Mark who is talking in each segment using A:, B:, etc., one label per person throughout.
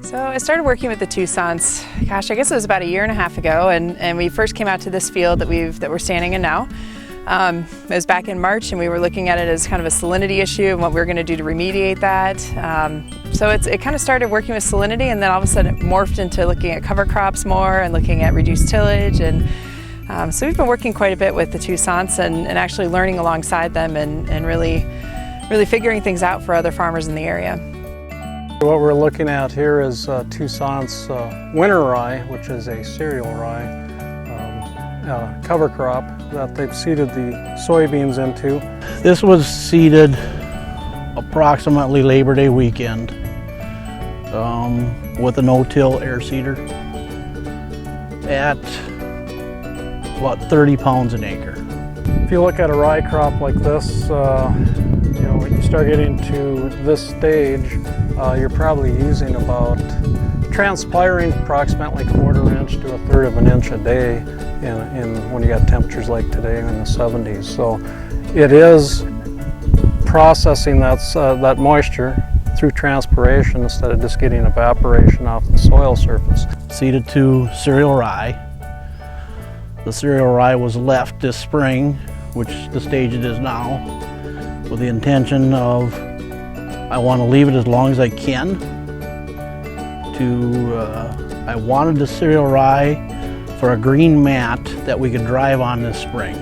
A: So I started working with the Toussaints, gosh, I guess it was about 1.5 years ago, and we first came out to this field that we're standing in now. It was back in March, and we were looking at it as kind of a salinity issue and what we were going to do to remediate that. So it kind of started working with salinity, and then all of a sudden it morphed into looking at cover crops more and looking at reduced tillage. And so we've been working quite a bit with the Toussaints and actually learning alongside them and really figuring things out for other farmers in the area.
B: What we're looking at here is Toussaint's winter rye, which is a cereal rye cover crop that they've seeded the soybeans into.
C: This was seeded approximately Labor Day weekend with a no-till air seeder at about 30 pounds an acre.
B: If you look at a rye crop like this, when you start getting to this stage, you're probably using about, transpiring approximately 1/4 inch to 1/3 of an inch a day when you got temperatures like today in the 70s. So it is processing that moisture through transpiration instead of just getting evaporation off the soil surface.
C: Seeded to cereal rye. The cereal rye was left this spring, which the stage it is now, with the intention of I want to leave it as long as I can. I wanted the cereal rye for a green mat that we could drive on this spring,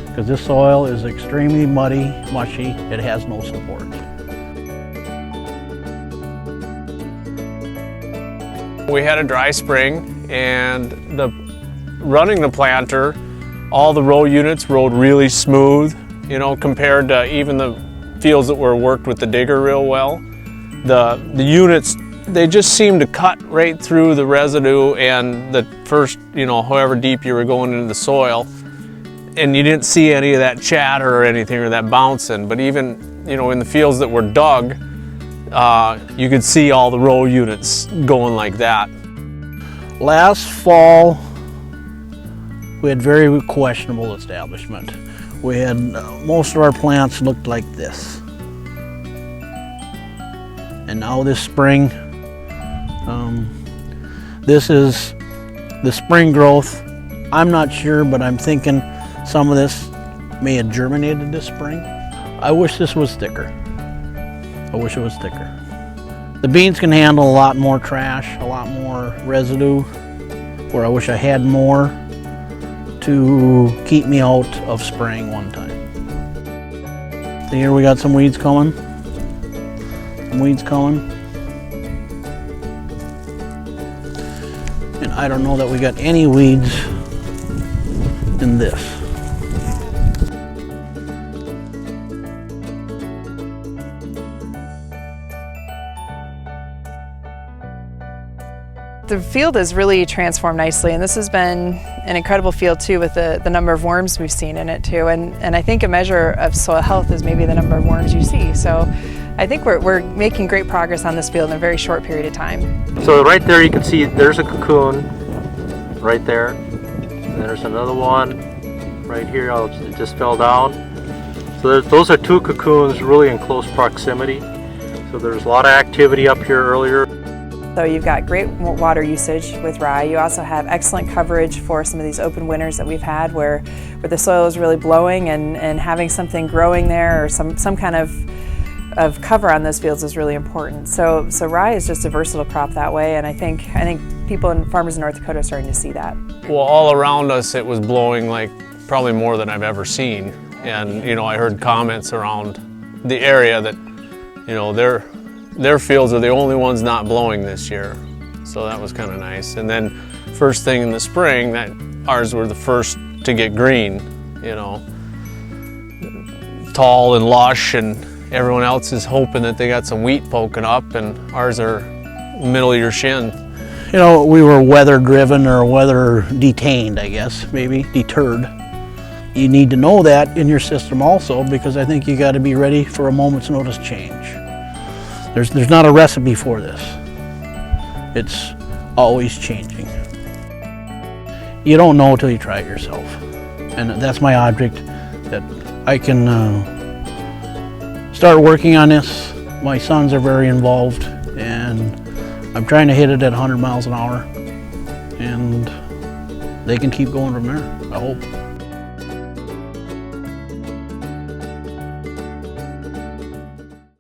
C: because this soil is extremely muddy, mushy, it has no support.
D: We had a dry spring, and running the planter, all the row units rode really smooth, compared to even the fields that were worked with the digger real well. The units, they just seemed to cut right through the residue and the first, however deep you were going into the soil, and you didn't see any of that chatter or anything or that bouncing. But even, in the fields that were dug, you could see all the row units going like that.
C: Last fall, we had very questionable establishment. We had, most of our plants looked like this. And now this spring, this is the spring growth. I'm not sure, but I'm thinking some of this may have germinated this spring. I wish this was thicker. I wish it was thicker. The beans can handle a lot more trash, a lot more residue, where I wish I had more to keep me out of spraying one time. So here we got some weeds coming. And I don't know that we got any weeds in this.
A: The field has really transformed nicely, and this has been an incredible field too, with the number of worms we've seen in it too. And I think a measure of soil health is maybe the number of worms you see. So I think we're making great progress on this field in a very short period of time.
E: So right there you can see there's a cocoon right there, and there's another one right here. It just fell down. So those are 2 cocoons really in close proximity. So there's a lot of activity up here earlier.
A: So you've got great water usage with rye. You also have excellent coverage for some of these open winters that we've had where the soil is really blowing, and having something growing there or some kind of cover on those fields is really important. So rye is just a versatile crop that way, and I think people and farmers in North Dakota are starting to see that.
D: Well, all around us it was blowing like probably more than I've ever seen. And I heard comments around the area that their fields are the only ones not blowing this year. So that was kind of nice. And then first thing in the spring, that ours were the first to get green, tall and lush, and everyone else is hoping that they got some wheat poking up, and ours are middle of your shin.
C: We were weather driven or weather detained, I guess, maybe deterred. You need to know that in your system also, because I think you got to be ready for a moment's notice change. There's not a recipe for this. It's always changing. You don't know until you try it yourself. And that's my object, that I can start working on this. My sons are very involved, and I'm trying to hit it at 100 miles an hour, and they can keep going from there, I hope.